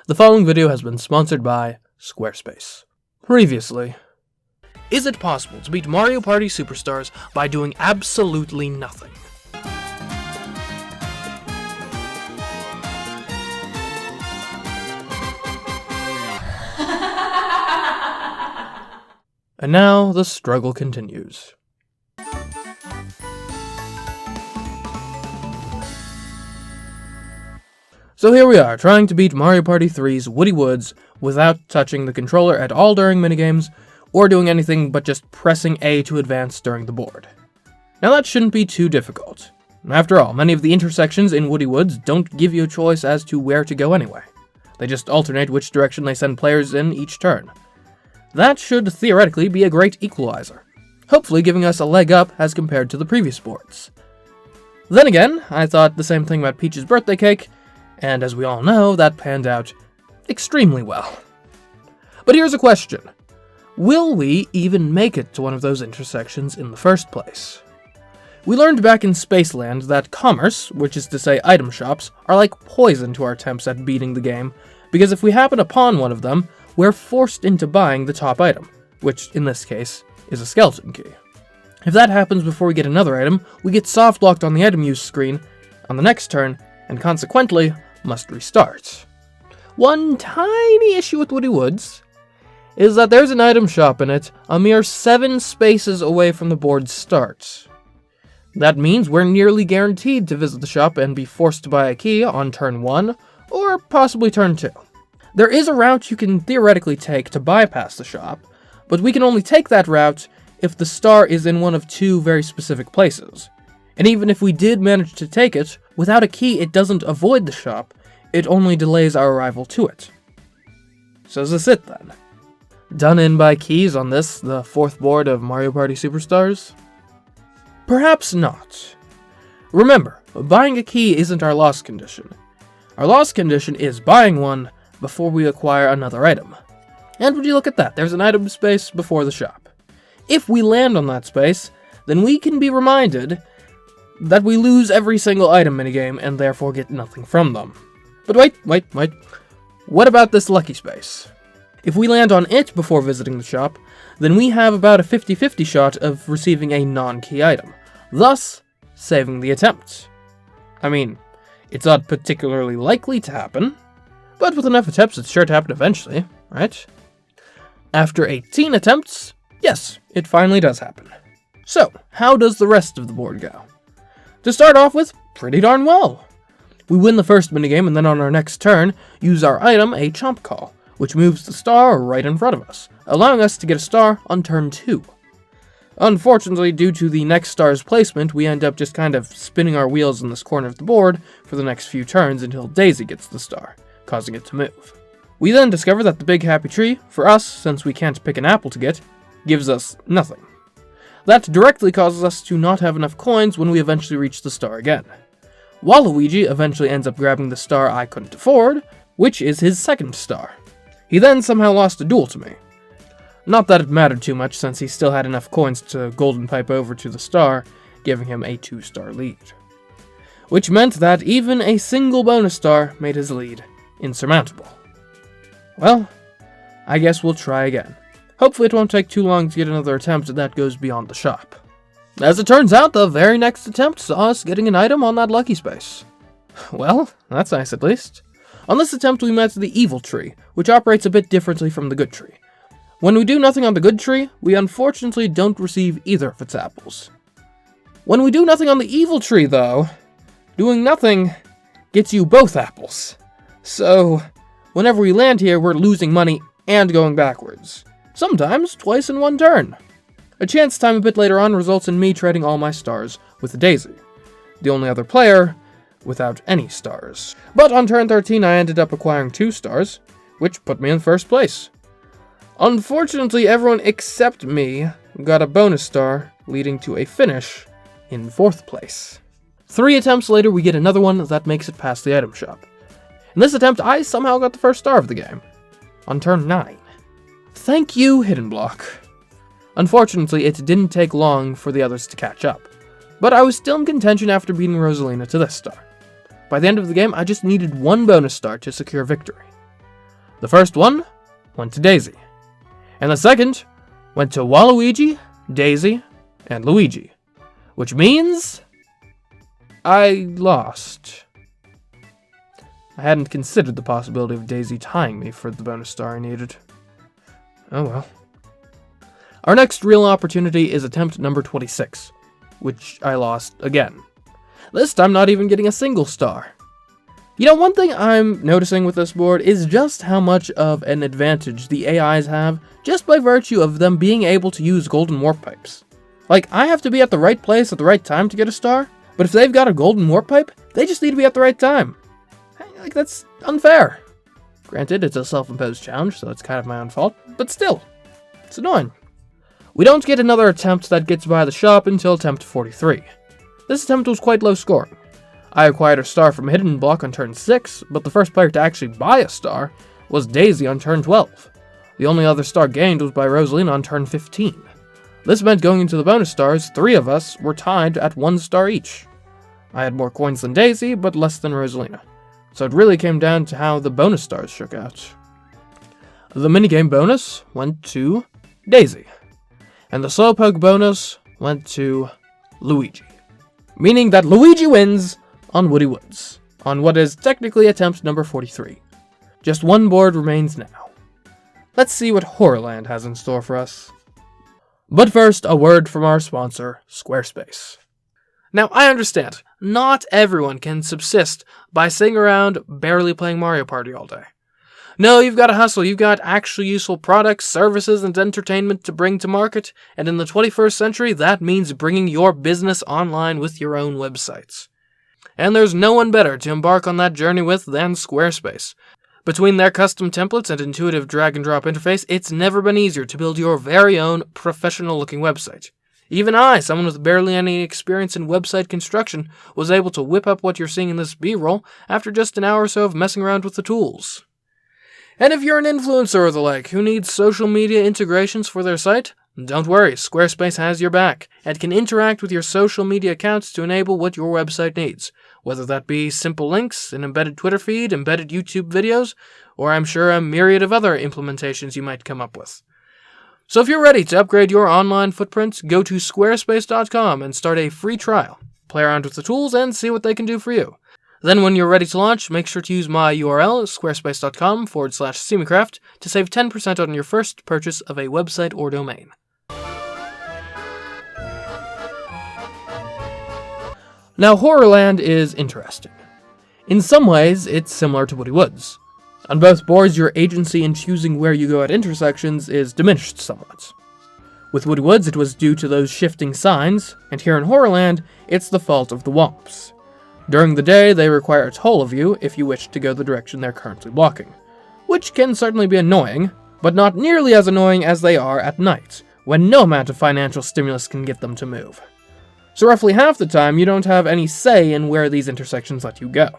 The following video has been sponsored by Squarespace. Previously, is it possible to beat Mario Party Superstars by doing absolutely nothing? And now the struggle continues. So here we are, trying to beat Mario Party 3's Woody Woods without touching the controller at all during minigames, or doing anything but just pressing A to advance during the board. Now that shouldn't be too difficult. After all, many of the intersections in Woody Woods don't give you a choice as to where to go anyway. They just alternate which direction they send players in each turn. That should theoretically be a great equalizer, hopefully giving us a leg up as compared to the previous boards. Then again, I thought the same thing about Peach's birthday cake, and as we all know, that panned out extremely well. But here's a question. Will we even make it to one of those intersections in the first place? We learned back in Spaceland that commerce, which is to say item shops, are like poison to our attempts at beating the game, because if we happen upon one of them, we're forced into buying the top item, which in this case is a skeleton key. If that happens before we get another item, we get soft-locked on the item use screen on the next turn, and consequently must restart. One tiny issue with Woody Woods is that there's an item shop in it a mere 7 spaces away from the board's start. That means we're nearly guaranteed to visit the shop and be forced to buy a key on turn 1, or possibly turn 2. There is a route you can theoretically take to bypass the shop, but we can only take that route if the star is in one of 2 very specific places. And even if we did manage to take it, without a key it doesn't avoid the shop, it only delays our arrival to it. So is this it then? Done in by keys on this, the 4th board of Mario Party Superstars? Perhaps not. Remember, buying a key isn't our loss condition. Our loss condition is buying one before we acquire another item. And would you look at that, there's an item space before the shop. If we land on that space, then we can be reminded that we lose every single item minigame and therefore get nothing from them. But wait. What about this lucky space? If we land on it before visiting the shop, then we have about a 50-50 shot of receiving a non-key item, thus saving the attempt. I mean, it's not particularly likely to happen, but with enough attempts it's sure to happen eventually, right? After 18 attempts, yes, it finally does happen. So, how does the rest of the board go? To start off with, pretty darn well. We win the first minigame and then on our next turn, use our item, a Chomp Call, which moves the star right in front of us, allowing us to get a star on turn 2. Unfortunately, due to the next star's placement, we end up just kind of spinning our wheels in this corner of the board for the next few turns until Daisy gets the star, causing it to move. We then discover that the Big Happy Tree, for us, since we can't pick an apple to get, gives us nothing. That directly causes us to not have enough coins when we eventually reach the star again. Luigi eventually ends up grabbing the star I couldn't afford, which is his second star. He then somehow lost a duel to me. Not that it mattered too much since he still had enough coins to golden pipe over to the star, giving him a 2-star lead. Which meant that even a single bonus star made his lead insurmountable. Well, I guess we'll try again. Hopefully it won't take too long to get another attempt that goes beyond the shop. As it turns out, the very next attempt saw us getting an item on that lucky space. Well, that's nice at least. On this attempt we met the evil tree, which operates a bit differently from the good tree. When we do nothing on the good tree, we unfortunately don't receive either of its apples. When we do nothing on the evil tree though, doing nothing gets you both apples. So, whenever we land here, we're losing money and going backwards. Sometimes twice in one turn. A chance time a bit later on results in me trading all my stars with Daisy, the only other player without any stars. But on turn 13 I ended up acquiring 2 stars, which put me in first place. Unfortunately, everyone except me got a bonus star, leading to a finish in 4th place. 3 attempts later we get another one that makes it past the item shop. In this attempt I somehow got the first star of the game, on turn 9. Thank you, Hidden Block. Unfortunately, it didn't take long for the others to catch up, but I was still in contention after beating Rosalina to this star. By the end of the game, I just needed 1 bonus star to secure victory. The first one went to Daisy, and the second went to Waluigi, Daisy, and Luigi, which means I lost. I hadn't considered the possibility of Daisy tying me for the bonus star I needed. Oh well. Our next real opportunity is attempt number 26, which I lost again. This time not even getting a single star. You know, one thing I'm noticing with this board is just how much of an advantage the AIs have just by virtue of them being able to use golden warp pipes. Like, I have to be at the right place at the right time to get a star, but if they've got a golden warp pipe, they just need to be at the right time. Like, that's unfair. Granted, it's a self-imposed challenge, so it's kind of my own fault, but still, it's annoying. We don't get another attempt that gets by the shop until attempt 43. This attempt was quite low scoring. I acquired a star from Hidden Block on turn 6, but the first player to actually buy a star was Daisy on turn 12. The only other star gained was by Rosalina on turn 15. This meant going into the bonus stars, 3 of us were tied at 1 star each. I had more coins than Daisy, but less than Rosalina. So it really came down to how the bonus stars shook out. The minigame bonus went to Daisy, and the Slowpoke bonus went to Luigi. Meaning that Luigi wins on Woody Woods, on what is technically attempt number 43. Just one board remains now. Let's see what Horrorland has in store for us. But first, a word from our sponsor, Squarespace. Now, I understand, not everyone can subsist by sitting around barely playing Mario Party all day. No, you've got to hustle, you've got actually useful products, services, and entertainment to bring to market, and in the 21st century, that means bringing your business online with your own websites. And there's no one better to embark on that journey with than Squarespace. Between their custom templates and intuitive drag-and-drop interface, it's never been easier to build your very own professional-looking website. Even I, someone with barely any experience in website construction, was able to whip up what you're seeing in this B-roll after just an hour or so of messing around with the tools. And if you're an influencer or the like who needs social media integrations for their site, don't worry, Squarespace has your back and can interact with your social media accounts to enable what your website needs, whether that be simple links, an embedded Twitter feed, embedded YouTube videos, or I'm sure a myriad of other implementations you might come up with. So if you're ready to upgrade your online footprint, go to squarespace.com and start a free trial. Play around with the tools and see what they can do for you. Then when you're ready to launch, make sure to use my URL, squarespace.com/SemiCraft, to save 10% on your first purchase of a website or domain. Now, Horrorland is interesting. In some ways, it's similar to Woody Woods. On both boards, your agency in choosing where you go at intersections is diminished somewhat. With Woody Woods, it was due to those shifting signs, and here in Horrorland, it's the fault of the Womps. During the day, they require a toll of you if you wish to go the direction they're currently blocking, which can certainly be annoying, but not nearly as annoying as they are at night, when no amount of financial stimulus can get them to move. So roughly half the time, you don't have any say in where these intersections let you go.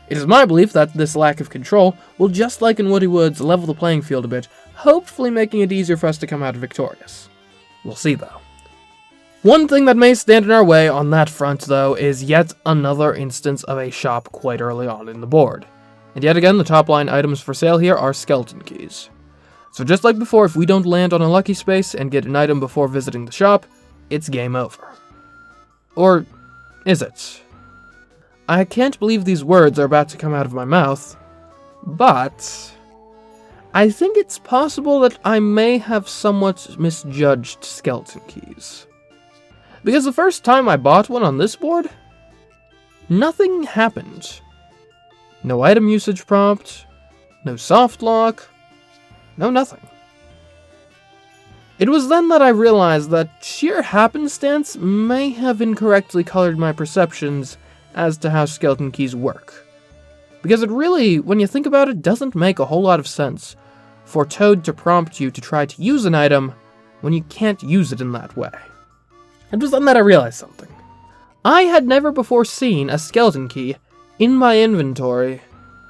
It is my belief that this lack of control will, just like in Woody Woods, level the playing field a bit, hopefully making it easier for us to come out victorious. We'll see, though. One thing that may stand in our way on that front, though, is yet another instance of a shop quite early on in the board. And yet again, the top-line items for sale here are skeleton keys. So just like before, if we don't land on a lucky space and get an item before visiting the shop, it's game over. Or is it? I can't believe these words are about to come out of my mouth, but I think it's possible that I may have somewhat misjudged skeleton keys. Because the first time I bought one on this board, nothing happened. No item usage prompt, no soft lock, no nothing. It was then that I realized that sheer happenstance may have incorrectly colored my perceptions as to how skeleton keys work. Because it really, when you think about it, doesn't make a whole lot of sense for Toad to prompt you to try to use an item when you can't use it in that way. It was then that I realized something. I had never before seen a skeleton key in my inventory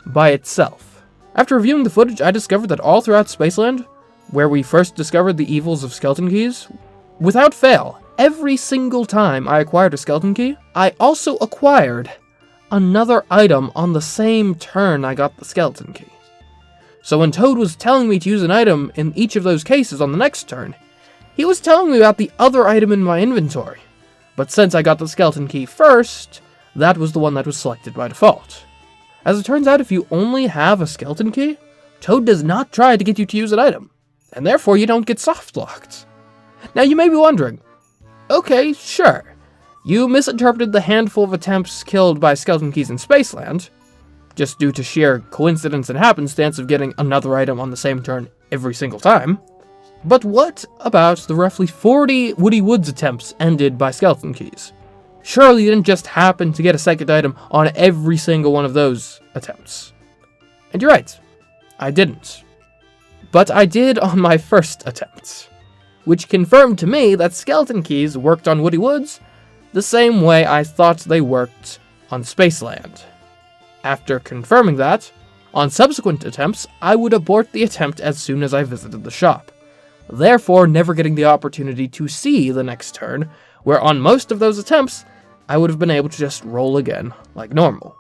by itself. After reviewing the footage, I discovered that all throughout Spaceland, where we first discovered the evils of skeleton keys, without fail, every single time I acquired a skeleton key, I also acquired another item on the same turn I got the skeleton key. So when Toad was telling me to use an item in each of those cases on the next turn, he was telling me about the other item in my inventory. But since I got the skeleton key first, that was the one that was selected by default. As it turns out, if you only have a skeleton key, Toad does not try to get you to use an item, and therefore you don't get soft-locked. Now you may be wondering, okay, sure, you misinterpreted the handful of attempts killed by skeleton keys in Spaceland, just due to sheer coincidence and happenstance of getting another item on the same turn every single time. But what about the roughly 40 Woody Woods attempts ended by skeleton keys? Surely you didn't just happen to get a second item on every single one of those attempts. And you're right, I didn't. But I did on my first attempt, which confirmed to me that skeleton keys worked on Woody Woods the same way I thought they worked on Spaceland. After confirming that, on subsequent attempts, I would abort the attempt as soon as I visited the shop, therefore never getting the opportunity to see the next turn, where on most of those attempts, I would have been able to just roll again like normal.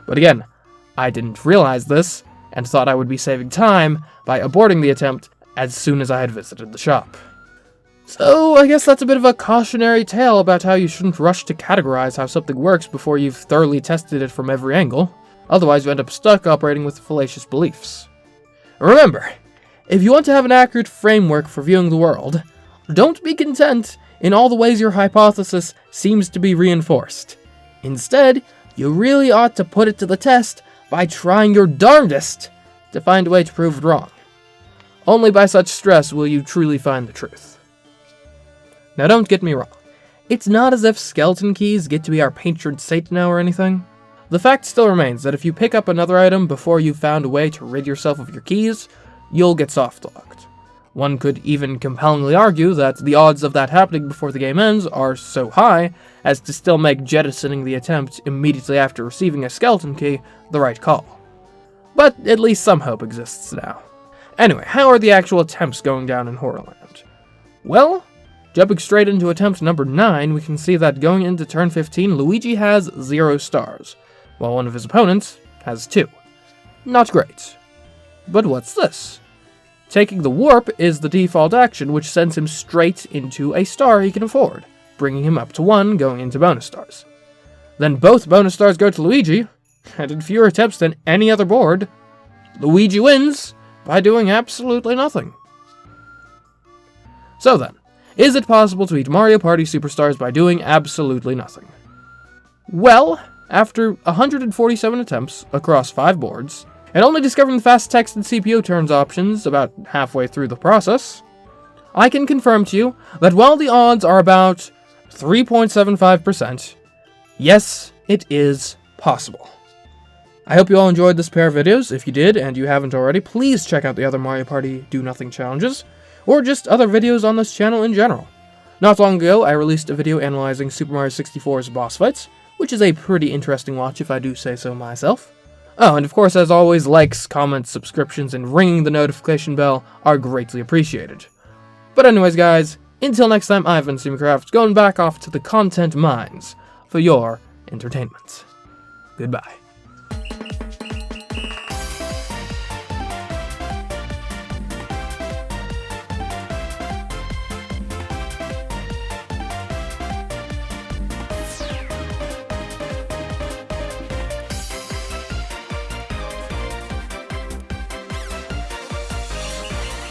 But again, I didn't realize this, and thought I would be saving time by aborting the attempt as soon as I had visited the shop. So I guess that's a bit of a cautionary tale about how you shouldn't rush to categorize how something works before you've thoroughly tested it from every angle. Otherwise, you end up stuck operating with fallacious beliefs. Remember, if you want to have an accurate framework for viewing the world, don't be content in all the ways your hypothesis seems to be reinforced. Instead, you really ought to put it to the test by trying your darndest to find a way to prove it wrong. Only by such stress will you truly find the truth. Now don't get me wrong, it's not as if skeleton keys get to be our patron saint now or anything. The fact still remains that if you pick up another item before you've found a way to rid yourself of your keys, you'll get soft-locked. One could even compellingly argue that the odds of that happening before the game ends are so high as to still make jettisoning the attempt immediately after receiving a skeleton key the right call. But at least some hope exists now. Anyway, how are the actual attempts going down in Horrorland? Well, jumping straight into attempt number 9, we can see that going into turn 15, Luigi has 0 stars, while one of his opponents has 2. Not great. But what's this? Taking the warp is the default action, which sends him straight into a star he can afford, bringing him up to 1 going into bonus stars. Then both bonus stars go to Luigi, and in fewer attempts than any other board, Luigi wins by doing absolutely nothing. So then, is it possible to beat Mario Party Superstars by doing absolutely nothing? Well, after 147 attempts across 5 boards, and only discovering the fast text and CPU turns options about halfway through the process, I can confirm to you that while the odds are about 3.75%, yes, it is possible. I hope you all enjoyed this pair of videos. If you did, and you haven't already, please check out the other Mario Party Do Nothing challenges, or just other videos on this channel in general. Not long ago, I released a video analyzing Super Mario 64's boss fights, which is a pretty interesting watch if I do say so myself. Oh, and of course, as always, likes, comments, subscriptions, and ringing the notification bell are greatly appreciated. But anyways, guys, until next time, I've been SteamCraft, going back off to the content mines for your entertainment. Goodbye.